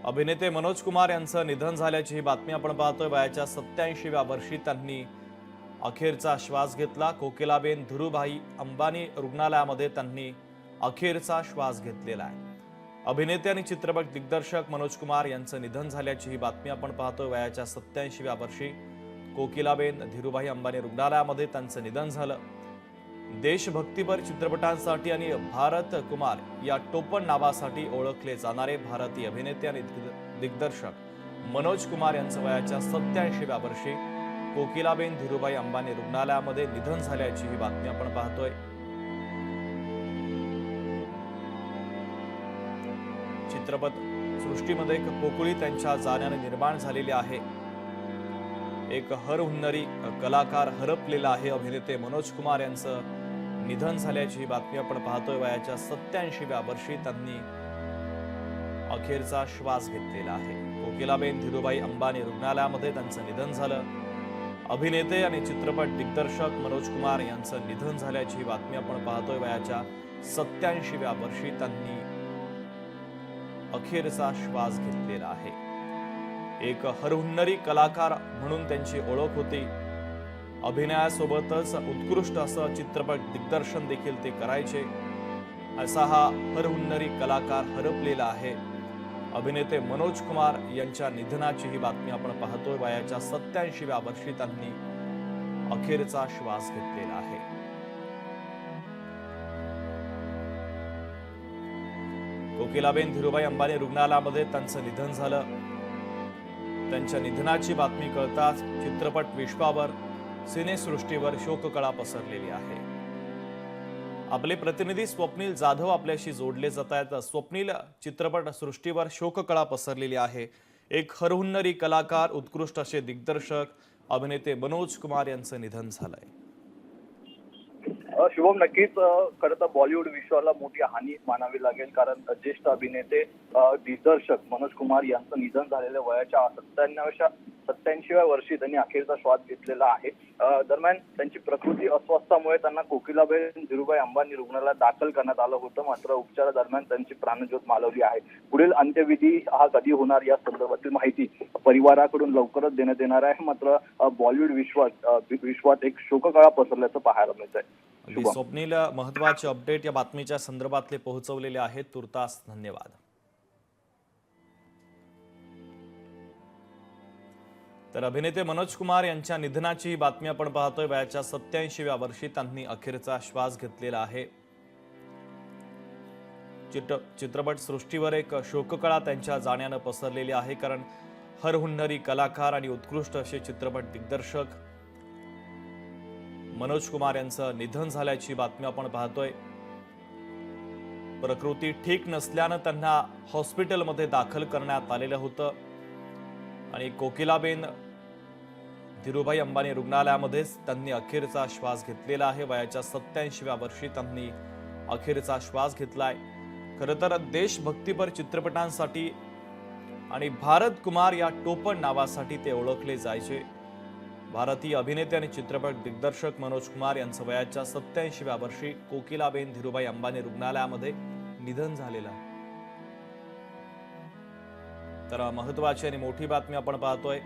अभिनेते मनोज कुमार यांचं निधन झाल्याची ही बातमी आपण पाहतोय। वयाच्या 87व्या वर्षी त्यांनी अखेरचा श्वास घेतला। कोकिलाबेन धीरूभाई अंबानी रुग्णालयामध्ये त्यांनी अखेरचा श्वास घेतलेला आहे। अभिनेते आणि चित्रपट दिग्दर्शक मनोज कुमार यांचं निधन झाल्याची ही बातमी आपण पाहतोय। वयाच्या 87व्या वर्षी कोकिलाबेन धीरूभाई अंबानी रुग्णालयामध्ये त्यांचं निधन झालं। देशभक्तीपर चित्रपटांसाठी आणि भारत कुमार या टोपण नावासाठी ओळखले जाणारे भारतीय अभिनेते आणि दिग्दर्शक मनोज कुमार यांचं वयाच्या 87व्या वर्षी कोकिलाबेन धीरूभाई अंबानी रुग्णालयामध्ये निधन झाल्याची ही बातमी आपण पाहतोय। चित्रपट सृष्टीमध्ये एक पोकळी त्यांच्या जाण्याने निर्माण झालेली आहे। एक हरहुन्नरी कलाकार हरपलेला आहे। अभिनेते मनोज कुमार यांचं निधन झाल्याची ही बातमी आपण पाहतोय। वयाच्या 87व्या वर्षी त्यांनी अखेरचा श्वास घेतलेला आहे। कोकिलाबेन धीरूभाई अंबानी रुग्णालयामध्ये त्यांचं निधन झालं। अभिनेते आणि चित्रपट दिग्दर्शक मनोज कुमार यांचं निधन झाल्याची ही बातमी आपण पाहतोय। वयाच्या 87व्या वर्षी त्यांनी अखेरचा श्वास घेतलेला आहे। एक हरहुन्नरी कलाकार म्हणून त्यांची ओळख होती। अभिनयासोबतच उत्कृष्ट असं चित्रपट दिग्दर्शन देखील ते करायचे। असा हा हरहुन्नरी कलाकार हरपलेला आहे। अभिनेते मनोज कुमार यांच्या निधनाची ही बातमी आपण पाहतोय। वयाच्या 87व्या वर्षी त्यांनी अखेरचा श्वास घेतलेला आहे। कोकिलाबेन धीरूभाई अंबानी रुग्णालयामध्ये त्यांचं निधन झालं। त्यांच्या निधनाची बातमी कळताच चित्रपट विश्वावर सिनेसृष्टीवर शोककळा पसरलेली आहे। आपले प्रतिनिधी स्वप्नील जाधव आपल्याशी जोडले जात आहेत। स्वप्नील, चित्रपट सृष्टीवर शोककळा पसरलेली आहे। एक हरहुन्नरी कलाकार, उत्कृष्ट असे दिग्दर्शक अभिनेते मनोज कुमार यांचं निधन झालंय। शुभम, नक्कीच खरं तर बॉलिवूड विश्वाला मोठी हानी मानावी लागेल, कारण ज्येष्ठ अभिनेते दिग्दर्शक मनोज कुमार यांचं निधन झालेलं वयाच्या 87व्या वर्षी त्यांनी अखेरचा श्वास घेतलेला आहे। दरम्यान त्यांची प्रकृती अस्वस्थामुळे त्यांना कोकिलाबेन धीरूभाई अंबानी रुग्णालयात दाखल करण्यात आलं होतं, मात्र उपचारादरम्यान त्यांची प्राणज्योत मालवली आहे। पुढील अंत्यविधी हा कधी होणार या संदर्भातील माहिती परिवाराकडून लवकरच देण्यात येणार आहे। मात्र बॉलिवूड विश्वात एक शोककळा पसरल्याचं पाहायला मिळत आहे। स्वप्नील, महत्त्वाचे अपडेट या बातमीच्या संदर्भातले पोहोचवलेले आहेत। तुर्तास धन्यवाद। तर अभिनेते मनोज कुमार यांच्या निधनाची ही बातमी आपण पाहतोय। वयाच्या 87व्या वर्षी त्यांनी अखेरचा श्वास घेतलेला आहे। चित्रपट सृष्टीवर एक शोककळा त्यांच्या जाण्यानं पसरलेली आहे, कारण हरहुन्नरी कलाकार आणि उत्कृष्ट असे चित्रपट दिग्दर्शक मनोज कुमार यांचं निधन झाल्याची बातमी आपण पाहतोय। प्रकृती ठीक नसल्यानं त्यांना हॉस्पिटलमध्ये दाखल करण्यात आलेलं होतं आणि कोकिलाबेन धीरूभाई अंबानी रुग्णालयामध्येच त्यांनी अखेरचा श्वास घेतलेला आहे। वयाच्या 87व्या वर्षी त्यांनी अखेरचा श्वास घेतलाय। खरं तर देशभक्तीपर चित्रपटांसाठी आणि भारत कुमार या टोपण नावासाठी ते ओळखले जायचे। भारतीय अभिनेते आणि चित्रपट दिग्दर्शक मनोज कुमार यांचं वयाच्या 87व्या वर्षी कोकिलाबेन धीरूभाई अंबानी रुग्णालयामध्ये निधन झालेलं आहे। तर महत्त्वाची आणि मोठी बातमी आपण पाहतोय।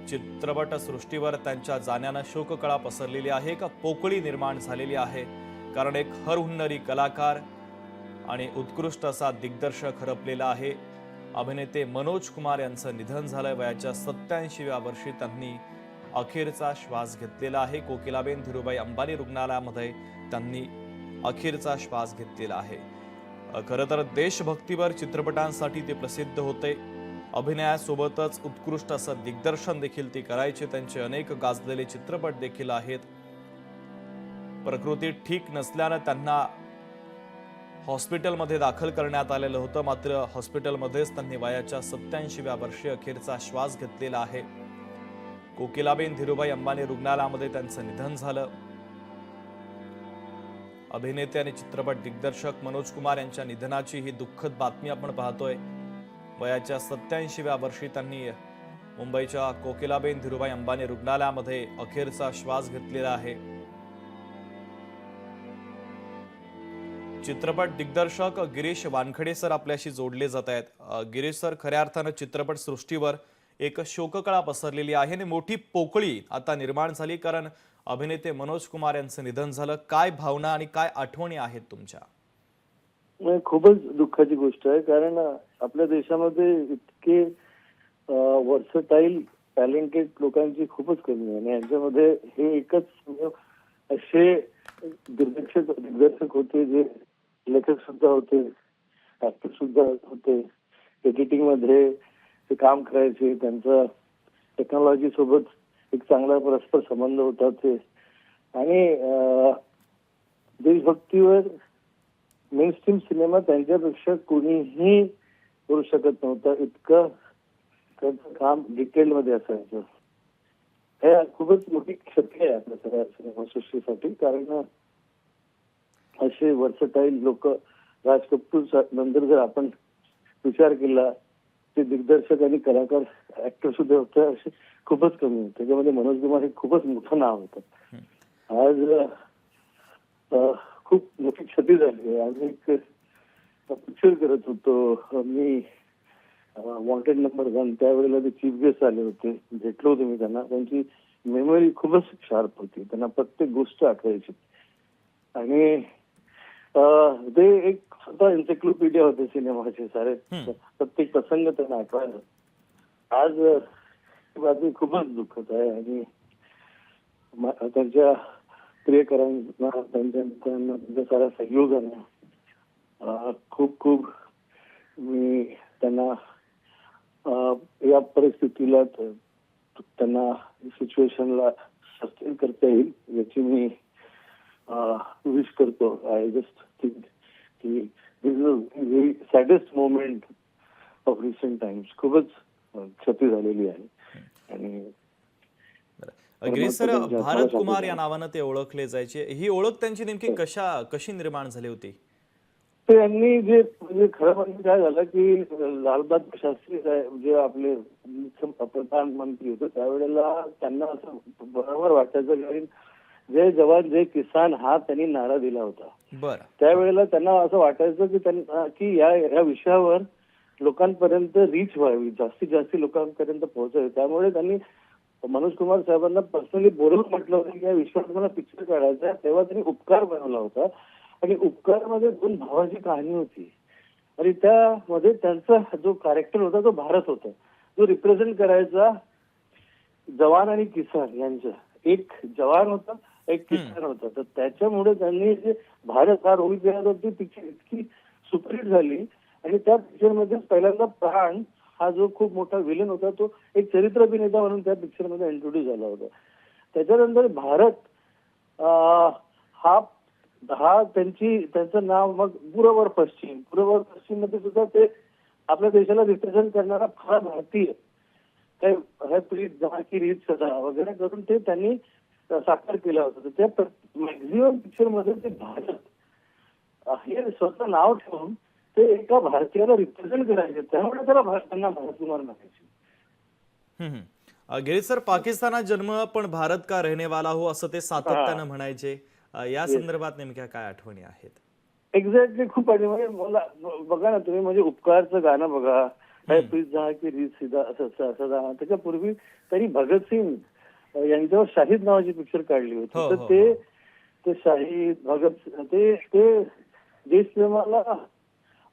चित्रपट सृष्टीवर त्यांच्या जाण्यानं शोककळा पसरलेली आहे। एक पोकळी निर्माण झालेली आहे, कारण एक हरहुन्नरी कलाकार आणि उत्कृष्ट असा दिग्दर्शक हरपलेला आहे। अभिनेते मनोज कुमार यांचं निधन झालंय। वयाच्या 87व्या वर्षी त्यांनी अखेरचा श्वास घेतलेला आहे। कोकिलाबेन धीरूभाई अंबानी रुग्णालयामध्ये त्यांनी अखेरचा श्वास घेतलेला आहे। खरं तर देशभक्तीवर चित्रपटांसाठी ते प्रसिद्ध होते। अभिनयासोबतच उत्कृष्ट असं दिग्दर्शन देखील ते करायचे। त्यांचे अनेक गाजलेले चित्रपट देखील आहेत। प्रकृती ठीक नसल्यानं त्यांना हॉस्पिटलमध्ये दाखल करण्यात आलेलं होतं, मात्र हॉस्पिटलमध्येच त्यांनी वयाच्या 87व्या वर्षी अखेरचा श्वास घेतलेला आहे। कोकिलाबेन धीरूभाई अंबानी रुग्णालयामध्ये त्यांचं निधन झालं। अभिनेते आणि चित्रपट दिग्दर्शक मनोज कुमार यांच्या निधनाची ही दुःखद बातमी आपण पाहतोय। वयाच्या 87व्या वर्षी त्यांनी मुंबईच्या कोकिलाबेन धीरूभाई अंबानी रुग्णालयामध्ये अखेरचा श्वास घेतलेला आहे। चित्रपट दिग्दर्शक गिरीश वानखडे सर आपल्याशी जोडले जात आहेत. गिरीश सर, खऱ्या अर्थानं चित्रपट सृष्टीवर एक शोककळा पसरलेली आहे आणि मोठी पोकळी आता निर्माण झाली, कारण अभिनेते मनोज कुमार यांचं निधन झालं. काय भावना आणि काय आठवणी आहेत तुमच्या? खूपच दुःखाची गोष्ट आहे, कारण आपल्या देशामध्ये इतके वर्सटाईल टॅलेंटेड लोकांची खूपच कमी आहे आणि यांच्यामध्ये हे एकच असे दिग्दर्शक होते, जे लेखक सुद्धा होते, ऍक्टर सुद्धा होते, एडिटिंग मध्ये ते काम करायचे. त्यांचा टेक्नॉलॉजी सोबत एक चांगला परस्पर संबंध होता ते, आणि देशभक्तीवर मेनस्ट्रीम सिनेमा त्यांच्यापेक्षा कोणीही करू शकत नव्हता, इतकं त्यांचं काम डिटेल मध्ये असायचं. हे खूपच मोठी क्षती आहे आपल्या सगळ्या सिनेमा सृष्टीसाठी, कारण असे वर्सटाईल लोक, राज कपूर नंतर जर आपण विचार केला, ते दिग्दर्शक आणि कलाकार ऍक्टर सुद्धा होते, असे खूपच कमी होते. त्याच्यामध्ये मनोज कुमार हे खूपच मोठं नाव होतं. आज खूप मोठी क्षती झाली. आज एक पिक्चर करत होतो मी, वॉन्टेड नंबर 1. त्यावेळेला ते चीफ गेस्ट आले होते, भेटलो होतो मी त्यांना. त्यांची मेमरी खूपच शार्प होती, त्यांना प्रत्येक गोष्ट आठवायची आणि ते एक स्वतः एन्सायक्लोपीडिया होते सिनेमाचे. सारे प्रत्येक प्रसंग त्यांना आठवायला. आज ही बातमी खूपच दुःखद आहे आणि त्यांच्या प्रियकरांना, त्यांच्या साऱ्या सहयोगांना खूप खूप मी त्यांना या परिस्थितीला, त्यांना सिच्युएशनला सस्टेन करता येईल याची मी विश करतो. आय जस्ट थिंक की this is a very saddest moment of recent times. खूपच क्षती झालेली आहे. आणि गिरीश सर, भारत कुमार या नावानं ते ओळखले जायचे. ही ओळख त्यांची नेमकी कशी निर्माण झाली होती? ते यांनी जे म्हणजे खरं म्हणजे काय झालं की लालबहादूर शास्त्री जे आपले प्रधानमंत्री होते त्यावेळेला त्यांना असं बरोबर वाटायचं, कारण जय जवान जय किसान हा त्यांनी नारा दिला होता. बरं. त्यावेळेला त्यांना असं वाटायचं की त्यांना की या विषयावर लोकांपर्यंत रीच व्हावी, जास्तीत जास्त लोकांपर्यंत पोहोचावी. त्यामुळे त्यांनी मनोज कुमार साहेबांना पर्सनली बोलवून म्हटलं होतं की या विषयावर मला पिक्चर काढायचा आहे. तेव्हा त्यांनी उपकार बनवला होता आणि उपकारमध्ये 2 भावाची कहाणी होती आणि त्यामध्ये त्यांचा जो कॅरेक्टर होता तो भारत होता, जो रिप्रेझेंट करायचा जवान आणि किसान यांचं. एक जवान होता, एक किसान होता. तर त्याच्यामुळे त्यांनी जे भारत हा रोल केला होता ती पिक्चर इतकी सुपरहिट झाली आणि त्या पिक्चरमध्ये पहिल्यांदा प्राण हा जो खूप मोठा विलन होता तो एक चरित्र अभिनेता म्हणून त्या पिक्चरमध्ये इंट्रोड्यूस झाला होता. त्याच्यानंतर भारत हा त्यांचं नाव मग पूर्व पश्चिम मध्ये सुद्धा ते आपल्या देशाला रिप्रेझेंट करणारा खरा भारतीय, काय प्लीज जहा की रीत सदा वगैरे करून ते त्यांनी साकार केला होता. त्या मॅक्झिमम पिक्चर मध्ये ते भारत हे स्वतः नाव ठेवून ते एका भारतीयाला रिप्रेझेंट करायचे, त्यामुळे त्यांना भारत कुमार म्हणायचे. गिरीश सर, पाकिस्तानात जन्म पण भारत का रहने वाला हो असं ते सातत्यानं म्हणायचे. या संदर्भात नेमक्या काय आठवणी आहेत? एक्झॅक्टली. खूप आठवणी. म्हणजे मला बघा ना तुम्ही, म्हणजे उपकारचं गाणं बघा, प्लीज जहा की रीत सीधा असं. त्याच्यापूर्वी त्यांनी भगतसिंग यांच्यावर शाहीद नावाची पिक्चर काढली होती. तर ते शाहीद भगत ते देशप्रेमाला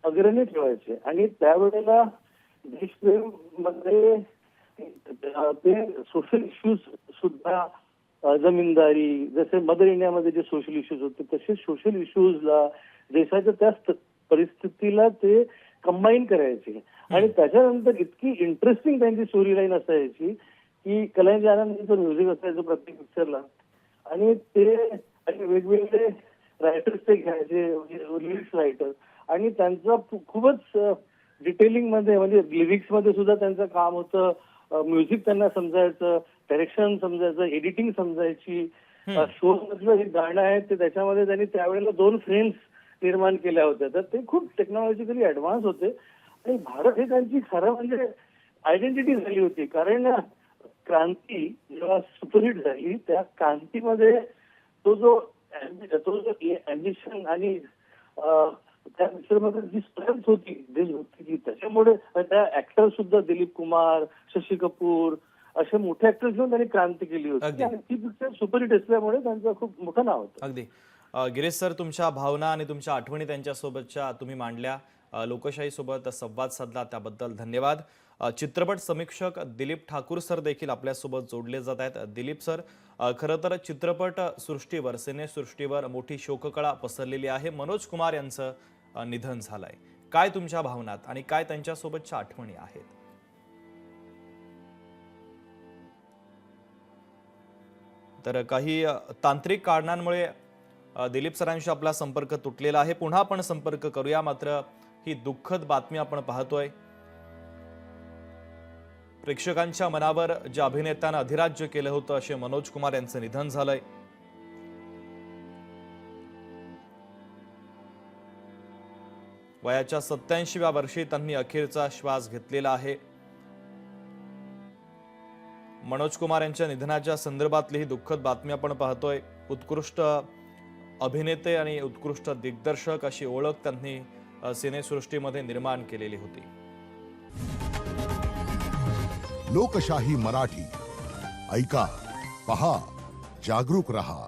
अग्रणी ठेवायचे आणि त्यावेळेला देशप्रेम मध्ये ते सोशल इश्यूज सुद्धा, जमीनदारी, जसे मदर इंडियामध्ये जे सोशल इश्यूज होते तसे सोशल इश्यूजला, देशाच्या त्या परिस्थितीला ते कंबाईन करायचे. आणि त्याच्यानंतर इतकी इंटरेस्टिंग त्यांची स्टोरी लाईन असायची की कल्याणजी आनंदचं म्युझिक असायचं प्रत्येक पिक्चरला आणि वेगवेगळे रायटर्स ते घ्यायचे, लिरिक्स रायटर, आणि त्यांचा खूपच डिटेलिंग मध्ये, म्हणजे लिरिक्स मध्ये सुद्धा त्यांचं काम होतं. म्युझिक त्यांना समजायचं, डायरेक्शन समजायचं, एडिटिंग समजायची. शो मधलं हे गाणं आहे ते त्याच्यामध्ये त्यांनी त्यावेळेला 2 फ्रेम्स निर्माण केल्या होत्या. तर ते खूप टेक्नॉलॉजिकली ऍडव्हान्स होते आणि भारत हे त्यांची खरं म्हणजे आयडेंटिटी झाली होती. कारण क्रांती जेव्हा सुपरहिट झाली त्या क्रांतीमध्ये तो जो अॅम्बिशन आणि त्या पिक्चरमध्ये जी स्ट्रेंथ होती देशभक्तीची, त्याच्यामुळे त्या ऍक्टर सुद्धा दिलीप कुमार, शशी कपूर असे मोठे ऍक्टर्स घेऊन त्यांनी क्रांती केली होती अगदी. आणि ती पिक्चर सुपरहिट असल्यामुळे त्यांचं खूप मोठं नाव होतं. अगदी. गिरीश सर, तुमच्या भावना आणि तुमच्या आठवणी त्यांच्यासोबतच्या तुम्ही मांडल्या, लोकशाहीसोबत संवाद साधला, त्याबद्दल धन्यवाद. चित्रपट समीक्षक दिलीप ठाकूर सर देखील आपल्यासोबत जोडले जात आहेत. दिलीप सर, खरं तर चित्रपट सृष्टीवर, सिनेसृष्टीवर मोठी शोककळा पसरलेली आहे. मनोज कुमार यांचं निधन झालंय. काय तुमच्या भावनात आणि काय त्यांच्यासोबतच्या आठवणी आहेत? तर काही तांत्रिक कारणांमुळे दिलीप सरांशी आपला संपर्क तुटलेला आहे. पुन्हा आपण संपर्क करूया, मात्र ही दुःखद बातमी आपण पाहतोय. प्रेक्षकांच्या मनावर ज्या अभिनेत्यानं अधिराज्य केलं होतं असे मनोज कुमार यांचं निधन झालंय. वयाच्या 87व्या वर्षी त्यांनी अखेरचा श्वास घेतलेला आहे. मनोज कुमार यांच्या निधनाच्या संदर्भातली ही दुःखद बातमी आपण पाहतोय. उत्कृष्ट अभिनेते आणि उत्कृष्ट दिग्दर्शक अशी ओळख त्यांनी सिनेसृष्टीमध्ये निर्माण केलेली होती. लोकशाही मराठी ऐका, पहा, जागरूक रहा.